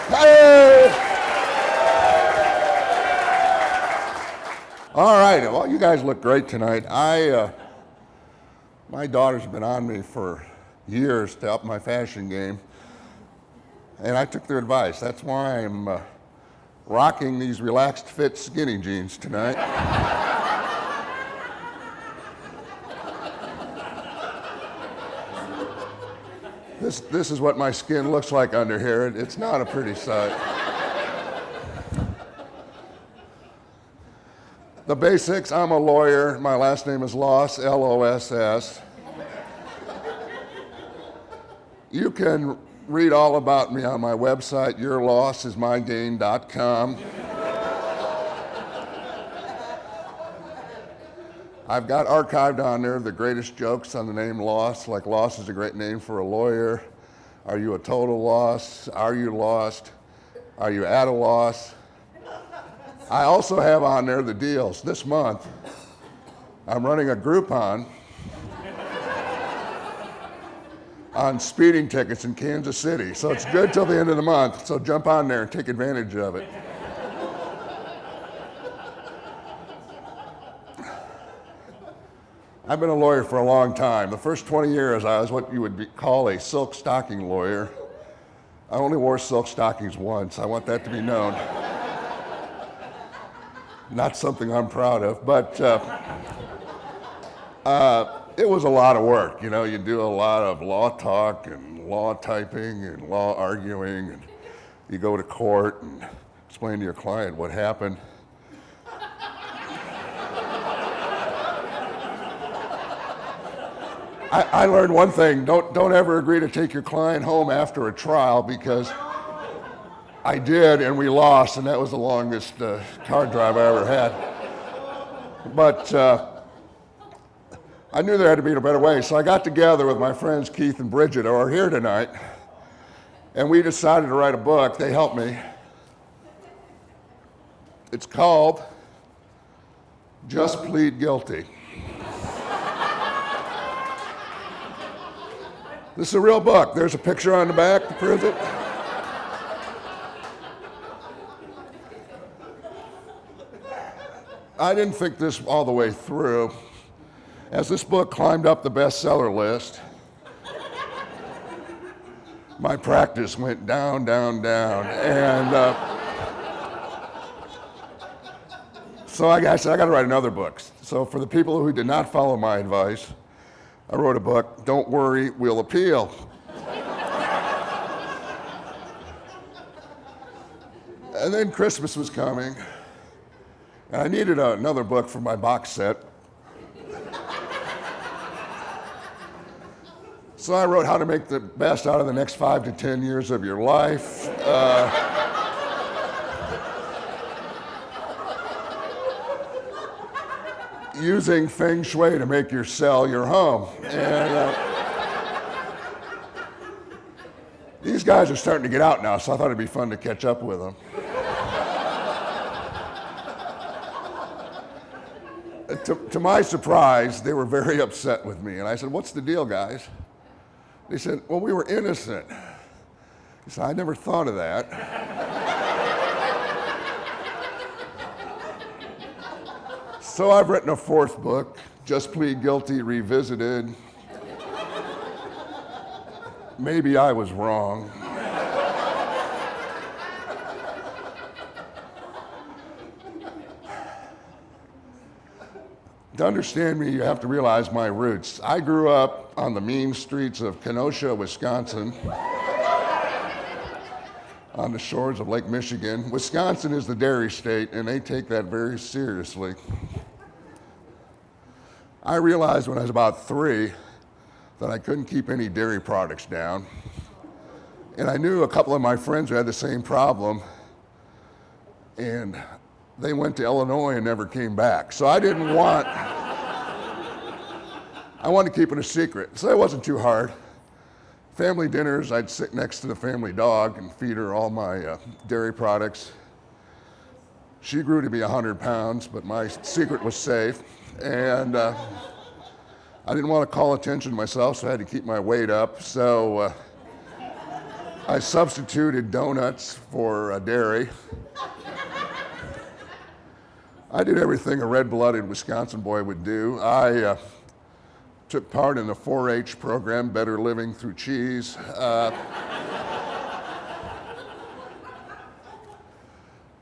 Hey! All right, well, you guys look great tonight. My daughter's been on me for years to up my fashion game, and I took their advice. That's why I'm rocking these relaxed fit skinny jeans tonight. This is what my skin looks like under here. It's not a pretty sight. The basics, I'm a lawyer. My last name is Loss, L-O-S-S. You can read all about me on my website, yourlossismygain.com. I've got archived on there the greatest jokes on the name Loss, like Loss is a great name for a lawyer. Are you a total loss? Are you lost? Are you at a loss? I also have on there the deals. This month, I'm running a Groupon on speeding tickets in Kansas City. So it's good till the end of the month, so jump on there and take advantage of it. I've been a lawyer for a long time. The first 20 years, I was what you would call a silk stocking lawyer. I only wore silk stockings once. I want that to be known. Not something I'm proud of, but it was a lot of work. You know, you do a lot of law talk and law typing and law arguing, and you go to court and explain to your client what happened. I learned one thing: don't ever agree to take your client home after a trial, because I did, and we lost, and that was the longest car drive I ever had. But I knew there had to be a better way, so I got together with my friends Keith and Bridget, who are here tonight, and we decided to write a book. They helped me. It's called Just Plead Guilty. This is a real book. There's a picture on the back to prove it. I didn't think this all the way through. As this book climbed up the bestseller list, my practice went down, down, down. And so I said, I got to write another book. So for the people who did not follow my advice, I wrote a book, Don't Worry, We'll Appeal. And then Christmas was coming, and I needed another book for my box set. So I wrote How to Make the Best Out of the Next 5 to 10 Years of Your Life. Using Feng Shui to make your cell your home. And these guys are starting to get out now, so I thought it'd be fun to catch up with them. To my surprise, they were very upset with me. And I said, what's the deal, guys? They said, well, we were innocent. I said, I never thought of that. So I've written a fourth book, Just Plead Guilty Revisited. Maybe I was wrong. To understand me, you have to realize my roots. I grew up on the mean streets of Kenosha, Wisconsin, on the shores of Lake Michigan. Wisconsin is the dairy state, and they take that very seriously. I realized when I was about 3 that I couldn't keep any dairy products down. And I knew a couple of my friends who had the same problem, and they went to Illinois and never came back. So I wanted to keep it a secret. So it wasn't too hard. Family dinners, I'd sit next to the family dog and feed her all my dairy products. She grew to be 100 pounds, but my secret was safe. And I didn't want to call attention to myself, so I had to keep my weight up. So I substituted donuts for dairy. I did everything a red-blooded Wisconsin boy would do. I took part in the 4-H program, Better Living Through Cheese.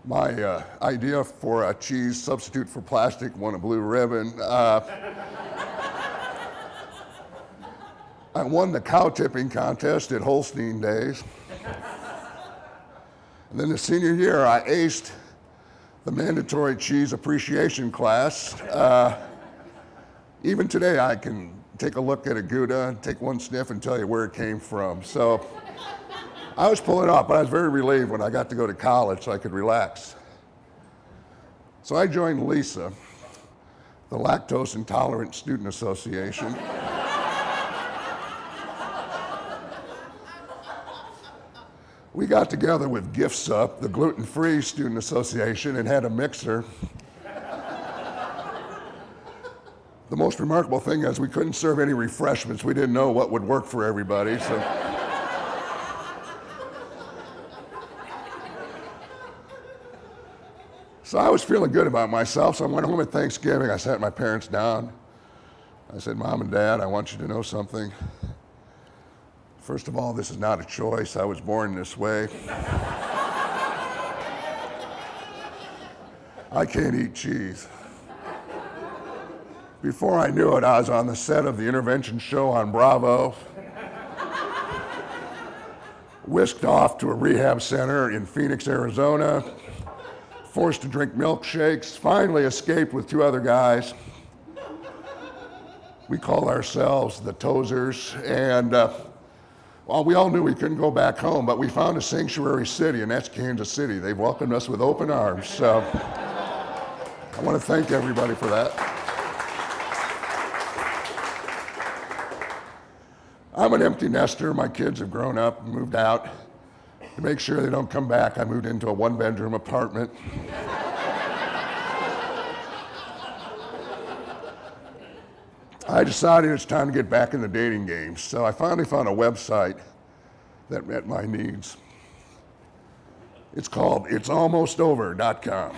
My idea for a cheese substitute for plastic won a blue ribbon. I won the cow tipping contest at Holstein Days. And then the senior year, I aced the mandatory cheese appreciation class. Even today, I can take a look at a Gouda, take one sniff, and tell you where it came from. So I was pulling off, but I was very relieved when I got to go to college so I could relax. So I joined LISA, the Lactose Intolerant Student Association. We got together with GIFSA, the Gluten-Free Student Association, and had a mixer. The most remarkable thing is we couldn't serve any refreshments. We didn't know what would work for everybody. So I was feeling good about myself, so I went home at Thanksgiving. I sat my parents down. I said, Mom and Dad, I want you to know something. First of all, this is not a choice. I was born this way. I can't eat cheese. Before I knew it, I was on the set of the intervention show on Bravo, whisked off to a rehab center in Phoenix, Arizona, forced to drink milkshakes, finally escaped with 2 other guys. We called ourselves the Tozers, and well, we all knew we couldn't go back home, but we found a sanctuary city, and that's Kansas City. They've welcomed us with open arms, so I want to thank everybody for that. I'm an empty nester. My kids have grown up and moved out. To make sure they don't come back, I moved into a 1-bedroom apartment. I decided it's time to get back in the dating game, so I finally found a website that met my needs. It's called itsalmostover.com.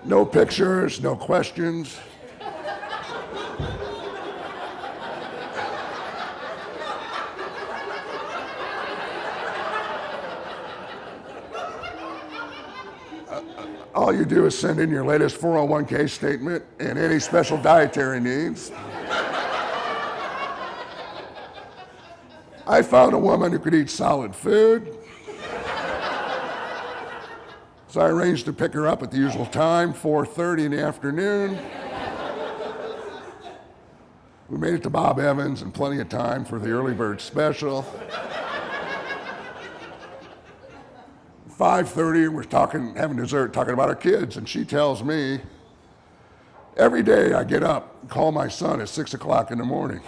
No pictures, no questions. All you do is send in your latest 401k statement and any special dietary needs. I found a woman who could eat solid food. So I arranged to pick her up at the usual time, 4:30 in the afternoon. We made it to Bob Evans in plenty of time for the early bird special. 5:30, we're having dessert, talking about our kids, and she tells me, every day I get up and call my son at 6 o'clock in the morning.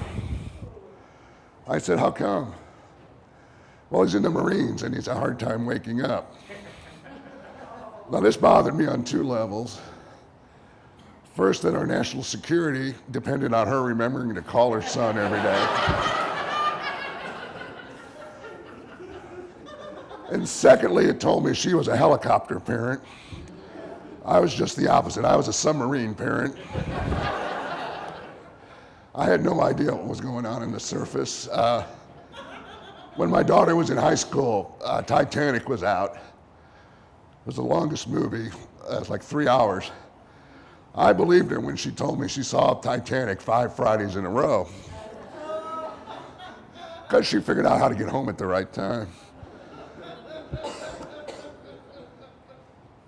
I said, how come? Well, he's in the Marines and he's had a hard time waking up. Now this bothered me on 2 levels. First, that our national security depended on her remembering to call her son every day. And secondly, it told me she was a helicopter parent. I was just the opposite. I was a submarine parent. I had no idea what was going on in the surface. When my daughter was in high school, Titanic was out. It was the longest movie. It was like 3 hours. I believed her when she told me she saw Titanic 5 Fridays in a row, because she figured out how to get home at the right time.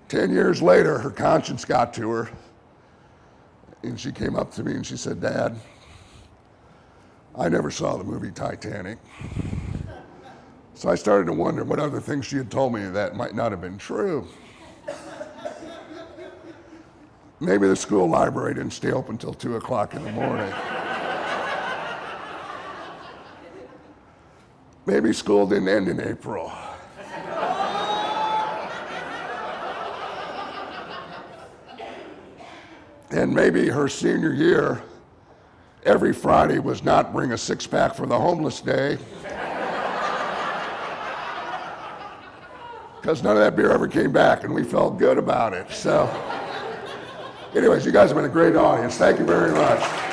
10 years later, her conscience got to her, and she came up to me and she said, Dad, I never saw the movie Titanic. So I started to wonder what other things she had told me that might not have been true. Maybe the school library didn't stay open until 2 o'clock in the morning. Maybe school didn't end in April. And maybe her senior year every Friday was not bring a six-pack for the homeless day, because none of that beer ever came back, and we felt good about it. So anyways, you guys have been a great audience. Thank you very much.